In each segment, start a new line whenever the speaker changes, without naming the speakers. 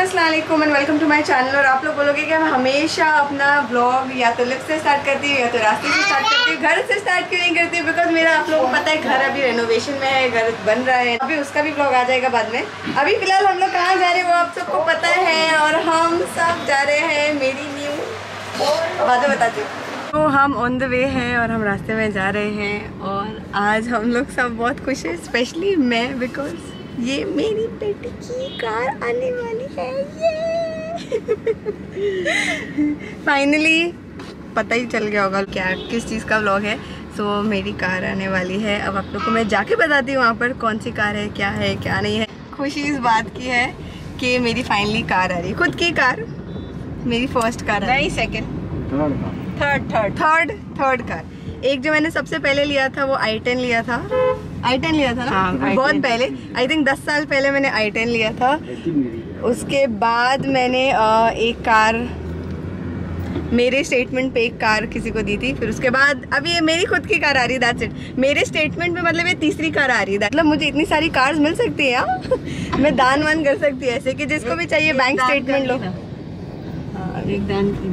अस्सलाम वालेकुम and welcome to my channel. और आप लोग बोलोगे कि मैं हमेशा अपना ब्लॉग या तो लिफ्ट से स्टार्ट करती हूँ या तो रास्ते से स्टार्ट करती हूँ, घर से स्टार्ट क्यों नहीं करती हूँ? बिकॉज मेरा आप लोगों को पता है घर अभी रेनोवेशन में है, घर बन रहा है, अभी उसका भी ब्लॉग आ जाएगा बाद में। अभी फिलहाल हम लोग कहाँ जा रहे हैं वो आप सबको पता है, और हम सब जा रहे हैं मेरी न्यू बातें बताती हूँ। तो हम ऑन द वे हैं और हम रास्ते में जा रहे हैं, और आज हम लोग सब बहुत खुश हैं, स्पेशली मैं, बिकॉज ये मेरी बेटी की कार आने वाली है। ये फाइनली पता ही चल गया होगा क्या किस चीज़ का व्लॉग है। सो मेरी कार आने वाली है। अब आप लोग को मैं जाके बताती हूँ वहाँ पर कौन सी कार है क्या नहीं है। खुशी इस बात की है कि मेरी फाइनली कार आ रही है, खुद की कार, मेरी फर्स्ट कार नहीं, सेकेंड थर्ड कार। एक जो मैंने सबसे पहले लिया था वो i10 लिया था ना। हाँ, बहुत पहले, आई थिंक 10 साल पहले मैंने i10 लिया था। उसके बाद मैंने एक कार, मेरे स्टेटमेंट पे एक कार किसी को दी थी। फिर उसके बाद अब ये मेरी खुद की कार आ रही है, दैट्स इट। मेरे स्टेटमेंट में मतलब ये तीसरी कार आ रही है। मतलब मुझे इतनी सारी कार्स मिल सकती है यार। मैं दान वान कर सकती है ऐसे कि जिसको भी चाहिए बैंक स्टेटमेंट लो। एक दान की।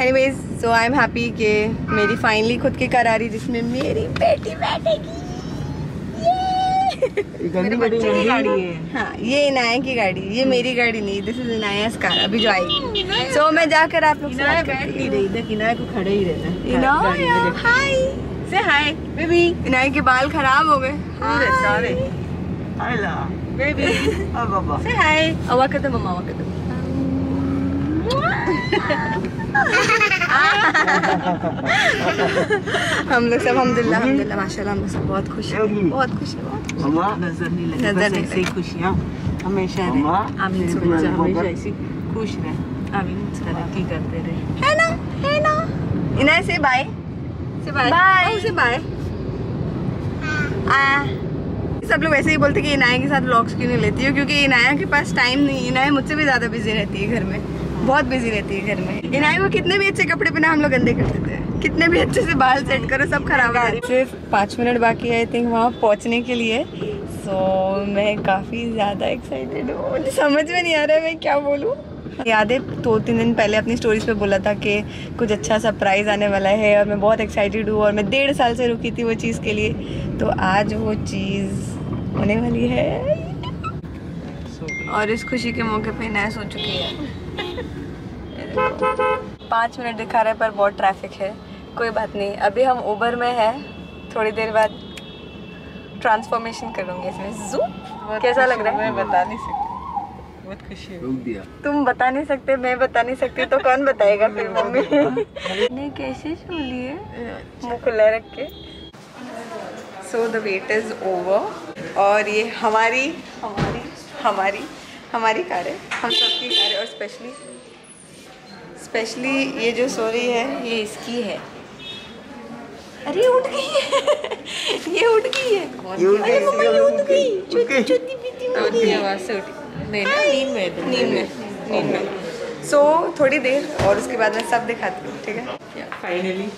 Anyways, so I am happy कि मेरी फाइनली खुद की कार आ रही जिसमें मेरी बेटी बैठेगी। मेरे बच्चे की गाड़ी है। हाँ, ये इनाया की गाड़ी, ये मेरी गाड़ी नहीं, दिस इज इनाया's कार, अभी जो आएगी। सो मैं जाकर आप लोग से बैठ नहीं रही थी, इनाया को खड़े ही रहना। इनाया हाय, से हाय बेबी। इनाया के बाल खराब हो गए सारे। हाय ला बेबी, ओ बाबा से हाय। अवा करते मम्मा, अवा करते। हम लोग सब अल्हम्दुलिल्लाह माशाल्लाह हम लोग सब बहुत खुश हैं, बहुत खुश हैं। नजर नहीं लगे, ऐसी खुशियाँ हमेशा रहे। आमीन, हमेशा ऐसी खुश रहे, आमीन, तरक्की करते रहे, है ना। इनाया से बाय, से बाय। सब लोग ऐसे ही बोलते कि इनाया के साथ व्लॉग्स क्यों नहीं लेती हो, क्योंकि इनाया के पास टाइम नहीं। इनाया मुझसे भी ज़्यादा बिजी रहती है घर में, बहुत बिजी रहती है घर में। इनाया को कितने भी अच्छे कपड़े पहना हम लोग गंदे कर देते हैं, कितने भी अच्छे से बाल सेट करो सब खराब हो जाते। सिर्फ 5 मिनट बाकी है आई थिंक वहाँ पहुँचने के लिए। सो मैं काफ़ी ज़्यादा एक्साइटेड हूँ, मुझे समझ में नहीं आ रहा है मैं क्या बोलूँ। याद है 2-3 दिन पहले अपनी स्टोरीज पे बोला था कि कुछ अच्छा सरप्राइज़ आने वाला है, और मैं बहुत एक्साइटेड हूँ, और मैं 1.5 साल से रुकी थी वो चीज़ के लिए। तो आज वो चीज़ होने वाली है, और इस खुशी के मौके पे इनाया सो चुकी है। 5 मिनट दिखा रहा है पर बहुत ट्रैफिक है, कोई बात नहीं। अभी हम उबर में हैं, थोड़ी देर बाद ट्रांसफॉर्मेशन करूँगी इसमें। जू कैसा लग रहा है? मैं बता नहीं सकती, बहुत खुशी है। तुम बता नहीं सकते, मैं बता नहीं सकती, तो कौन बताएगा फिर? मम्मी ने कैसे सो लिए मुँह खुला रख के। So the wait is over, और ये हमारी कार है, हम सबकी कार है। और स्पेशली ये जो सो रही है ये इसकी है। अरे उठ गई है, ये उठ गई है, अरे मम्मा ये उठ गई, छोटी पीती आवाज़ से उठी। नहीं, नींद में। सो थोड़ी देर और उसके बाद मैं सब दिखाती हूँ, ठीक है? Finally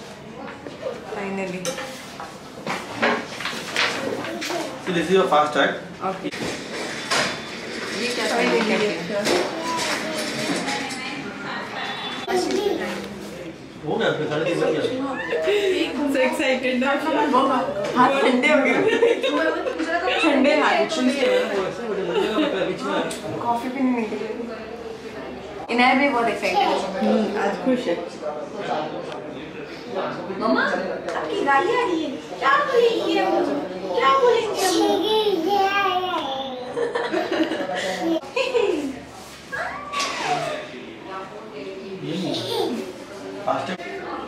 So this is your fast track.
Okay. ये क्या है?
हो गया फिर 3:30 बज गया।
So excited ना, हाथ ठंडे हो गए। ठंडे हाथ, कॉफी पीने के लिए। इनाया भी बहुत एक्साइटेड है, आज खुश है। मम्मा आपकी गाड़ी आ रही है, क्या बोलेंगी हम? क्या बोलेंगे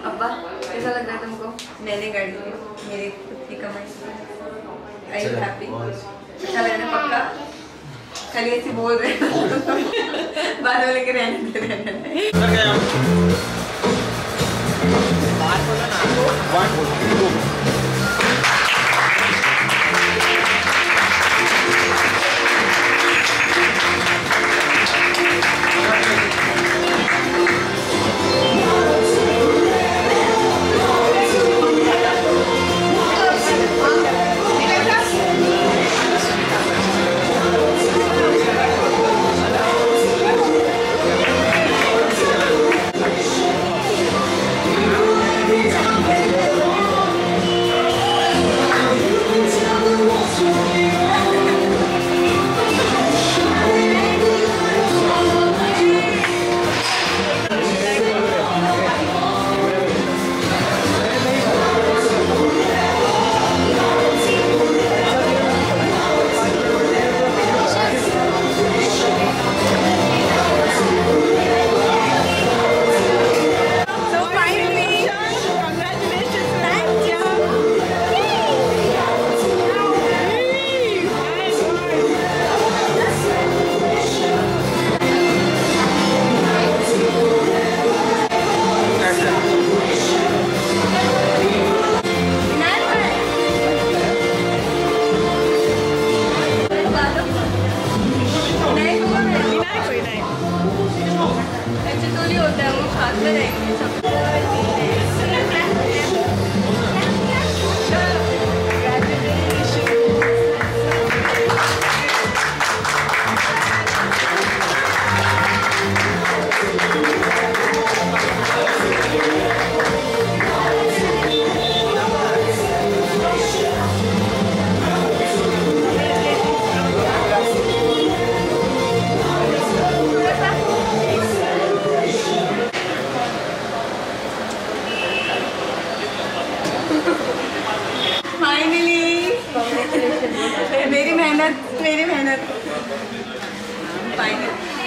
अब्बा कैसा लग रहा है तुमको? मैंने गाड़ी ली, मेरी खुद की कमाई। आई यू हैप्पी? अच्छा लग रहा है पक्का? खाली ऐसे बोल रहे बाद में लेके रहने दे।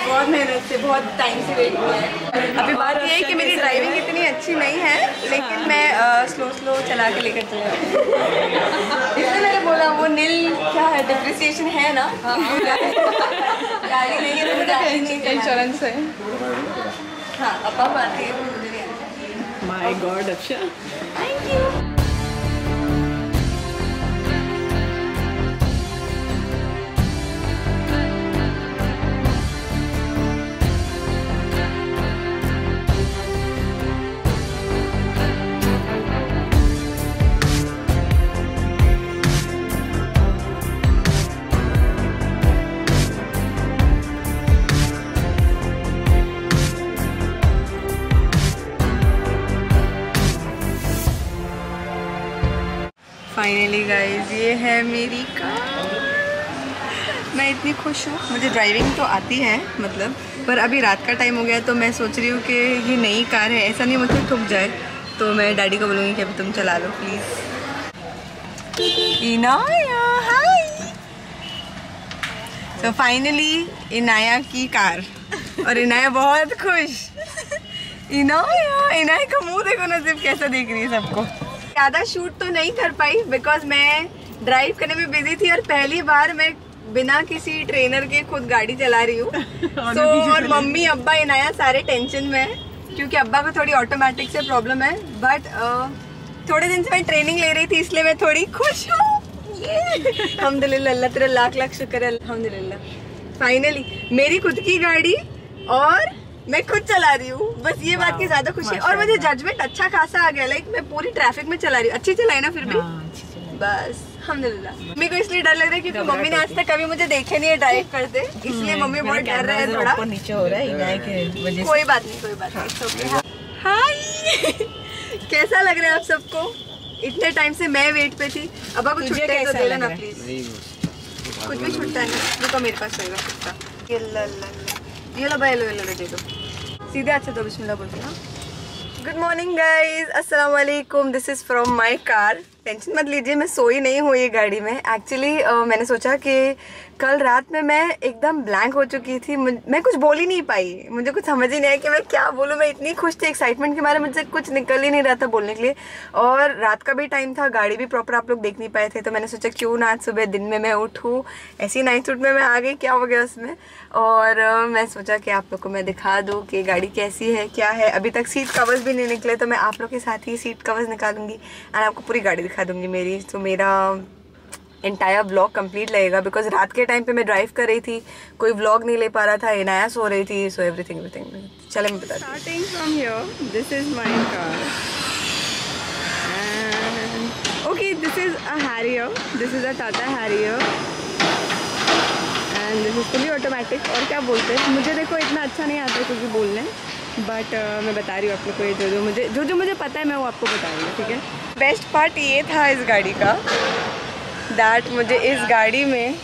बहुत मेहनत से, बहुत टाइम से वेट किया है। अभी बात ये है कि मेरी ड्राइविंग इतनी अच्छी नहीं है, लेकिन मैं स्लो चला के लेकर चला इसलिए मैंने बोला वो नील क्या है, डिप्रिसिएशन है ना। गाड़ी नहीं है तो मुझे इंश्योरेंस है। हाँ अपा बात है, मुझे नहीं आता।
माय गॉड, अच्छा
थैंक यू। फाइनली गाइज ये है मेरी कार। मैं इतनी खुश हूँ। मुझे ड्राइविंग तो आती है मतलब, पर अभी रात का टाइम हो गया तो मैं सोच रही हूँ कि ये नई कार है, ऐसा नहीं मुझसे ठुक जाए, तो मैं डैडी को बोलूँगी कि अभी तुम चला लो प्लीज़। इनाया हाय। तो फाइनली इनाया की कार, और इनाया बहुत खुश। इनाया का मुँह देखो ना, सिर्फ कैसा देख रही है सबको। ज़्यादा शूट तो नहीं कर पाई बिकॉज मैं ड्राइव करने में बिजी थी, और पहली बार मैं बिना किसी ट्रेनर के खुद गाड़ी चला रही हूँ। और मम्मी अब्बा इनाया सारे टेंशन में है, क्योंकि अब्बा को थोड़ी ऑटोमेटिक से प्रॉब्लम है। बट थोड़े दिन से मैं ट्रेनिंग ले रही थी, इसलिए मैं थोड़ी खुश हूँ। अल्हम्दुलिल्लाह, अल्लाह तेरा लाख लाख शुक्र है, अल्हम्दुलिल्लाह। फाइनली मेरी खुद की गाड़ी और मैं खुद चला रही हूँ, बस ये बात की ज्यादा खुशी है। और मुझे जजमेंट अच्छा खासा आ गया, लाइक मैं पूरी ट्रैफिक में चला रही हूँ। अच्छी चलाई ना फिर भी, बस अल्हम्दुलिल्लाह। मम्मी को इसलिए डर लग रहा है क्योंकि मम्मी ने आज तक कभी मुझे देखे नहीं है ड्राइव करते, इसलिए मम्मी बहुत डर रहा है थोड़ा।
नीचे हो रहा है इनाया के वजह से।
कोई बात नहीं। हाय कैसा लग रहा है आप सबको? इतने टाइम से मैं वेट पे थी। अब आपको छुट्टा है तो दे देना प्लीज। कुछ भी छुट्टा है ना, रुको मेरे पास रहेगा छुट्टा। ये लो भाई, लो दे दो सीधे। अच्छा तो बिस्मिल्लाह बोलते हैं। गुड मॉर्निंग गाइज, अस्सलाम वालेकुम। This is from my car. Tension मत लीजिए, मैं सोई नहीं हुई ये गाड़ी में। एक्चुअली मैंने सोचा कि कल रात में मैं एकदम ब्लैंक हो चुकी थी, मैं कुछ बोल ही नहीं पाई। मुझे कुछ समझ ही नहीं आया कि मैं क्या बोलूँ। मैं इतनी खुश थी, एक्साइटमेंट के मारे मुझसे कुछ निकल ही नहीं रहा था बोलने के लिए। और रात का भी टाइम था, गाड़ी भी प्रॉपर आप लोग देख नहीं पाए थे, तो मैंने सोचा क्यों ना आज सुबह दिन में मैं उठूँ। ऐसी नाइट सूट में मैं आ गई, क्या हो गया उसमें। और मैं सोचा कि आप लोग को मैं दिखा दूँ कि गाड़ी कैसी है, क्या है। अभी तक सीट कवर्स भी नहीं निकले, तो मैं आप लोग के साथ ही सीट कवर्स निकालूंगी एंड आपको पूरी गाड़ी दिखा दूँगी मेरी। तो मेरा एंटायर व्लॉग कंप्लीट लगेगा, बिकॉज रात के टाइम पे मैं ड्राइव कर रही थी, कोई व्लॉग नहीं ले पा रहा था, इनाया सो रही थी, सो एवरीथिंग। चले मैं बता starting from here, this is my car and okay, this is a Harrier, this is a Tata Harrier and this is fully automatic. और क्या बोलते हैं, मुझे देखो इतना अच्छा नहीं आता कुछ भी बोलने, बट मैं बता रही हूँ आप लोग को जो मुझे पता है मैं वो आपको बता रही हूँ, ठीक है। बेस्ट पार्ट ये था इस गाड़ी का, दैट मुझे इस गाड़ी में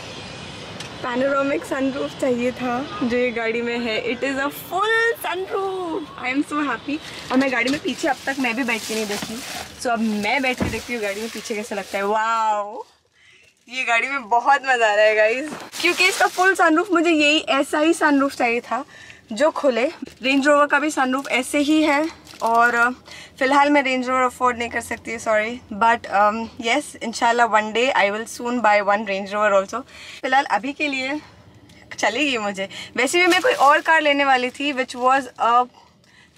पैनोरामिक सनरूफ चाहिए था, जो ये गाड़ी में है। It is a full sunroof. I am so happy. और मैं गाड़ी में पीछे अब तक मैं भी बैठ के नहीं देखी, सो अब मैं बैठ के देखती हूँ गाड़ी में पीछे कैसा लगता है। वाओ, ये गाड़ी में बहुत मज़ा आ रहा है गाइज, क्योंकि इसका फुल सनरूफ मुझे यही ऐसा ही सनरूफ चाहिए था जो खुले। रेंज रोवर का भी सनरूफ ऐसे ही है, और फ़िलहाल मैं रेंज रोवर अफोर्ड नहीं कर सकती, सॉरी, बट येस इंशाल्लाह one day I will soon by one range rover also. फ़िलहाल अभी के लिए चलेगी मुझे। वैसे भी मैं कोई और कार लेने वाली थी which was a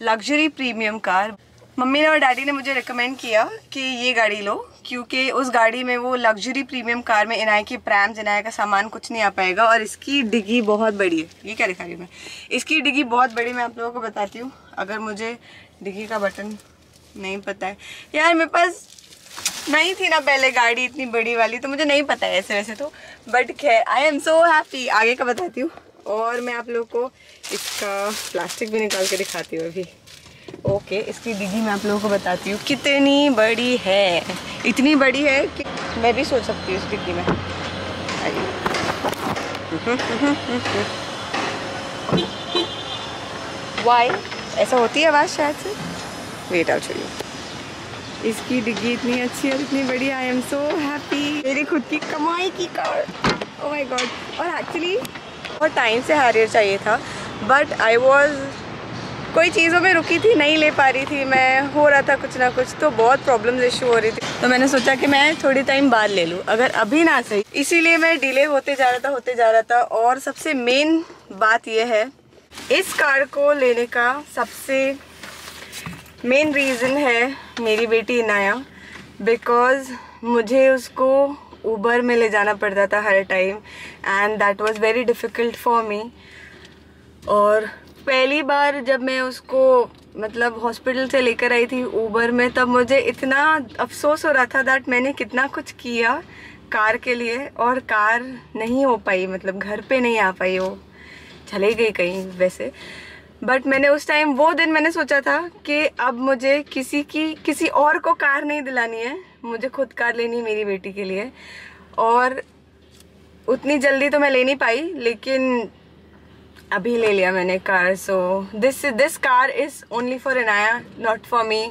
luxury premium car. Mummy ने और डैडी ने मुझे रिकमेंड किया कि ये गाड़ी लो, क्योंकि उस गाड़ी में वो लग्जरी प्रीमियम कार में इनाया की प्रैम्स, इनाया का सामान कुछ नहीं आ पाएगा। और इसकी डिग्गी बहुत बड़ी है। ये क्या दिखा रही हूँ मैं, इसकी डिग्गी बहुत बड़ी, मैं आप लोगों को बताती हूँ। अगर मुझे डिग्गी का बटन नहीं पता है यार, मेरे पास नहीं थी ना पहले गाड़ी इतनी बड़ी वाली, तो मुझे नहीं पता है ऐसे वैसे तो, बट खैर आई एम सो हैप्पी। आगे का बताती हूँ। और मैं आप लोगों को इसका प्लास्टिक भी निकाल के दिखाती हूँ अभी। ओके, इसकी डिग्गी मैं आप लोगों को बताती हूँ कितनी बड़ी है। इतनी बड़ी है कि मैं भी सो सकती हूँ इस डिग्गी में। वाई ऐसा होती है आवाज़ शायद से। वेट आउट छोड़िए, इसकी डिग्गी इतनी अच्छी और इतनी बड़ी। आई एम सो हैप्पी। मेरी खुद की कमाई की कार, ओह माय गॉड। और एक्चुअली बहुत टाइम से हारियर चाहिए था, बट आई वॉज कोई चीज़ों में रुकी थी, नहीं ले पा रही थी मैं, हो रहा था कुछ ना कुछ, तो बहुत प्रॉब्लम्स इशू हो रही थी। तो मैंने सोचा कि मैं थोड़ी टाइम बाद ले लूँ, अगर अभी ना सही, इसीलिए मैं डिले होते जा रहा था। और सबसे मेन बात यह है, इस कार को लेने का सबसे मेन रीज़न है मेरी बेटी इनाया, बिकॉज़ मुझे उसको ऊबर में ले जाना पड़ता था हर time, and that was very difficult for me. और पहली बार जब मैं उसको मतलब हॉस्पिटल से लेकर आई थी ऊबर में, तब मुझे इतना अफसोस हो रहा था दैट मैंने कितना कुछ किया कार के लिए, और कार नहीं हो पाई, मतलब घर पे नहीं आ पाई, वो चले गई कहीं वैसे। बट मैंने उस टाइम, वो दिन मैंने सोचा था कि अब मुझे किसी और को कार नहीं दिलानी है, मुझे खुद कार लेनी है मेरी बेटी के लिए। और उतनी जल्दी तो मैं ले नहीं पाई, लेकिन अभी ले लिया मैंने car. So this car is only for Inaya, not for me,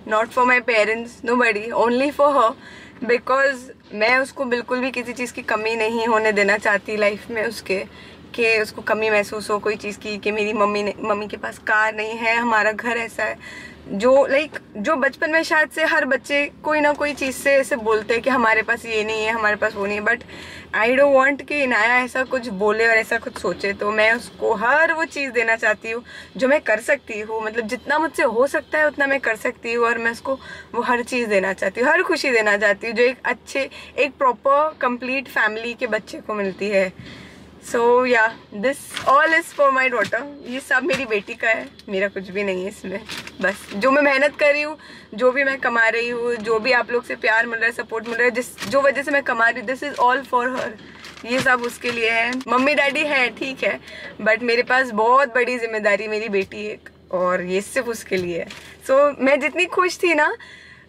not for my parents, nobody, only for her, because मैं उसको बिल्कुल भी किसी चीज़ की कमी नहीं होने देना चाहती लाइफ में उसके, कि उसको कमी महसूस हो कोई चीज़ की, कि मेरी मम्मी के पास कार नहीं है, हमारा घर ऐसा है। जो बचपन में शायद से हर बच्चे कोई ना कोई चीज़ से ऐसे बोलते हैं कि हमारे पास ये नहीं है, हमारे पास वो नहीं है, बट आई डोंट वांट कि इनाया ऐसा कुछ बोले और ऐसा कुछ सोचे। तो मैं उसको हर वो चीज़ देना चाहती हूँ जो मैं कर सकती हूँ, मतलब जितना मुझसे हो सकता है उतना मैं कर सकती हूँ, और मैं उसको वो हर चीज़ देना चाहती हूँ, हर खुशी देना चाहती हूँ जो एक प्रॉपर कंप्लीट फैमिली के बच्चे को मिलती है। सो या this all is for my daughter, ये सब मेरी बेटी का है, मेरा कुछ भी नहीं है इसमें। बस जो मैं मेहनत कर रही हूँ, जो भी मैं कमा रही हूँ, जो भी आप लोग से प्यार मिल रहा है, सपोर्ट मिल रहा है, जो वजह से मैं कमा रही हूँ, this is all for her, ये सब उसके लिए है। मम्मी डैडी है ठीक है, बट मेरे पास बहुत बड़ी जिम्मेदारी मेरी बेटी है, और ये सिर्फ उसके लिए है। सो मैं जितनी खुश थी ना,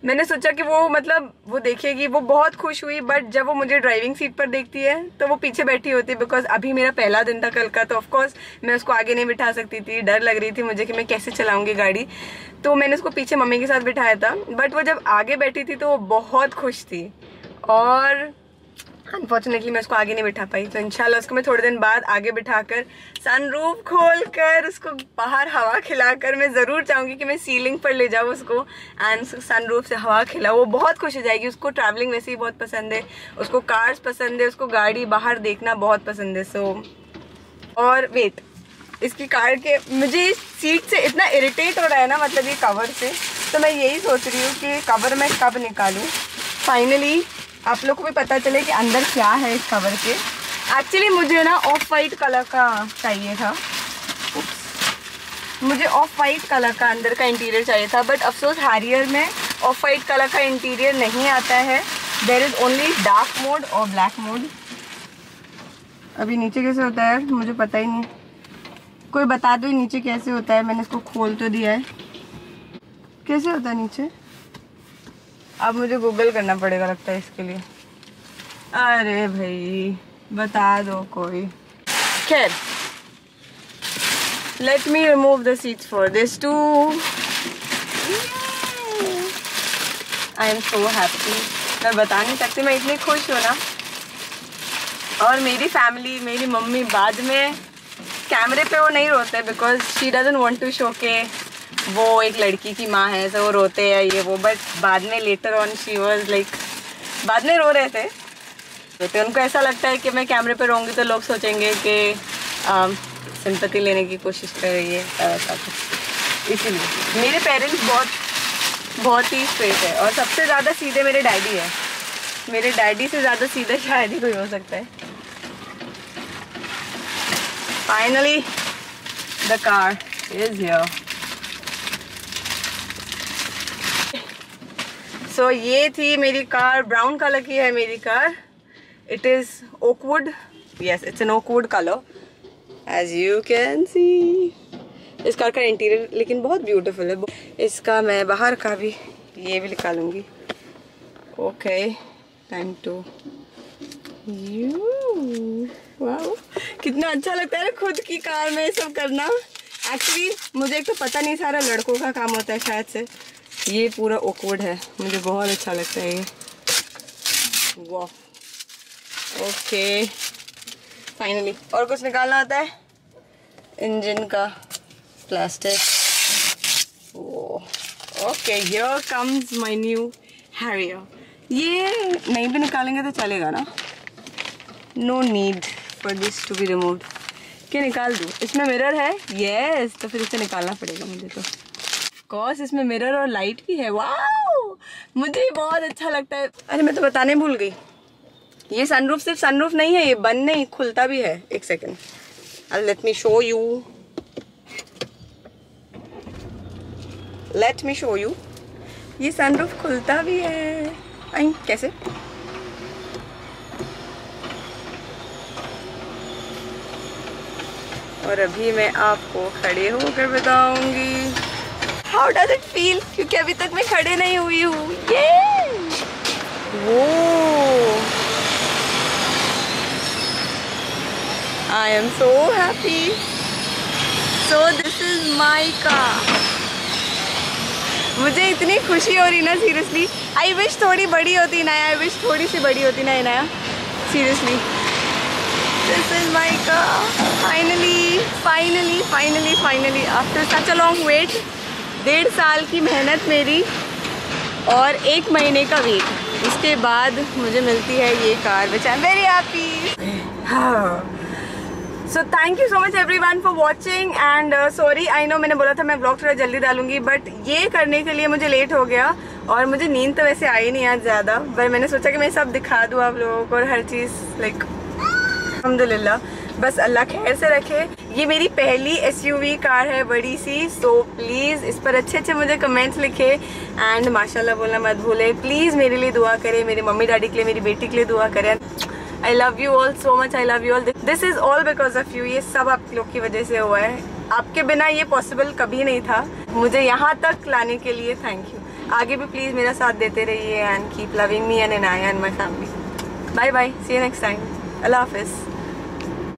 मैंने सोचा कि वो देखेगी, वो बहुत खुश हुई, बट जब वो मुझे ड्राइविंग सीट पर देखती है तो वो पीछे बैठी होती है, बिकॉज अभी मेरा पहला दिन था कल का, तो ऑफकोर्स मैं उसको आगे नहीं बिठा सकती थी, डर लग रही थी मुझे कि मैं कैसे चलाऊंगी गाड़ी, तो मैंने उसको पीछे मम्मी के साथ बिठाया था। बट वो जब आगे बैठी थी तो वो बहुत खुश थी, और अनफॉर्चुनेटली मैं उसको आगे नहीं बिठा पाई। तो इंशाल्लाह उसको मैं थोड़े दिन बाद आगे बिठाकर सनरूफ खोलकर उसको बाहर हवा खिलाकर, मैं ज़रूर चाहूँगी कि मैं सीलिंग पर ले जाऊँ उसको एंड सनरूफ से हवा खिलाऊँ। वो बहुत खुश हो जाएगी, उसको ट्रैवलिंग वैसे ही बहुत पसंद है, उसको कार्स पसंद है, उसको गाड़ी बाहर देखना बहुत पसंद है। सो और वेट, इसकी कार के मुझे इस सीट से इतना इरिटेट हो रहा है ना, मतलब ये कवर से, तो मैं यही सोच रही हूँ कि कवर मैं कब निकालूँ, फाइनली आप लोग को भी पता चले कि अंदर क्या है इस कवर के। एक्चुअली मुझे ना ऑफ वाइट कलर का चाहिए था, मुझे ऑफ वाइट कलर का अंदर का इंटीरियर चाहिए था, बट अफसोस हैरियर में ऑफ वाइट कलर का इंटीरियर नहीं आता है, there is only dark mode और ब्लैक मोड। अभी नीचे कैसे होता है मुझे पता ही नहीं, कोई बता दो नीचे कैसे होता है, मैंने इसको खोल तो दिया है, कैसे होता है नीचे, अब मुझे गूगल करना पड़ेगा लगता है इसके लिए। अरे भाई बता दो कोई। खैर, let me remove the seats for this too. I am so happy, मैं बता नहीं सकती, मैं इतनी खुश हूँ ना। और मेरी फैमिली, मेरी मम्मी बाद में कैमरे पे वो नहीं रोते, because she doesn't want to show के वो एक लड़की की माँ है, तो वो रोते हैं ये वो, बट बाद में later on she was like, बाद में रो रहे थे, तो उनको ऐसा लगता है कि मैं कैमरे पे रहूँगी तो लोग सोचेंगे कि सिंपैथी लेने की कोशिश कर रही है, ऐसा कुछ। इसीलिए मेरे पेरेंट्स बहुत ही स्ट्रेट है, और सबसे ज़्यादा सीधे मेरे डैडी है, मेरे डैडी से ज़्यादा सीधा शायद ही कोई हो सकता है। Finally the car is here. So ये थी मेरी कार, ब्राउन कलर की है मेरी car, it is oakwood, yes it's an oakwood colour as you can see. इस कार का इंटीरियर लेकिन बहुत ब्यूटीफुल है। इसका मैं बाहर का भी ये भी निकालूंगी। Okay, time to you. Wow, कितना अच्छा लगता है खुद की कार में ये सब करना। एक्चुअली मुझे एक तो पता नहीं, सारा लड़कों का काम होता है शायद से, ये पूरा ऑकवर्ड है, मुझे बहुत अच्छा लगता है ये। वाह, ओके, फाइनली। और कुछ निकालना होता है, इंजन का plastic. Okay, here comes my new Harrier. ये नहीं भी निकालेंगे तो चलेगा ना? No need for this to be removed. क्या निकाल दूँ? इसमें मिरर है, यस, तो फिर इसे निकालना पड़ेगा मुझे। तो कॉस इसमें मिरर और लाइट भी है। वाओ, मुझे बहुत अच्छा लगता है। अरे मैं तो बताने भूल गई, ये सनरूफ सिर्फ सनरूफ नहीं है, ये बंद नहीं खुलता भी है। एक second, let me show you, let me show you. ये सनरूफ खुलता भी है। आई कैसे? और अभी मैं आपको खड़े होकर बताऊंगी हाउ डज इट फील, क्योंकि अभी तक मैं खड़े नहीं हुई हूँ। ये वो आई am so happy. So this is my car. मुझे इतनी खुशी हो रही ना, सीरियसली। आई विश थोड़ी बड़ी होती ना, आई विश थोड़ी सी बड़ी होती ना Inaya, seriously. This is my car, finally finally finally finally after such a long wait. 1.5 साल की मेहनत मेरी और 1 महीने का वेट, उसके बाद मुझे मिलती है ये car, which I am very happy. So thank you so much everyone for watching and sorry, I know मैंने बोला था मैं ब्लॉग थोड़ा जल्दी डालूंगी, बट ये करने के लिए मुझे लेट हो गया। और मुझे नींद तो वैसे आई नहीं आज ज़्यादा, पर मैंने सोचा कि मैं सब दिखा दूँ आप लोगों को, और हर चीज़ लाइक अल्हम्दुलिल्लाह, बस अल्लाह खैर से रखे। ये मेरी पहली SUV कार है, बड़ी सी। सो प्लीज़ इस पर अच्छे अच्छे मुझे कमेंट्स लिखे एंड माशाल्लाह बोलना मत भूले। प्लीज़ मेरे लिए दुआ करें, मेरे मम्मी डैडी के लिए, मेरी बेटी के लिए दुआ करें। I love you all so much, I love you all. This is all because of you. ये सब आप लोग की वजह से हुआ है, आपके बिना ये पॉसिबल कभी नहीं था। मुझे यहाँ तक लाने के लिए थैंक यू। आगे भी प्लीज़ मेरा साथ देते रहिए and keep loving me and Inaya and my family. Bye bye, see you next time. अल्लाह हाफिज़।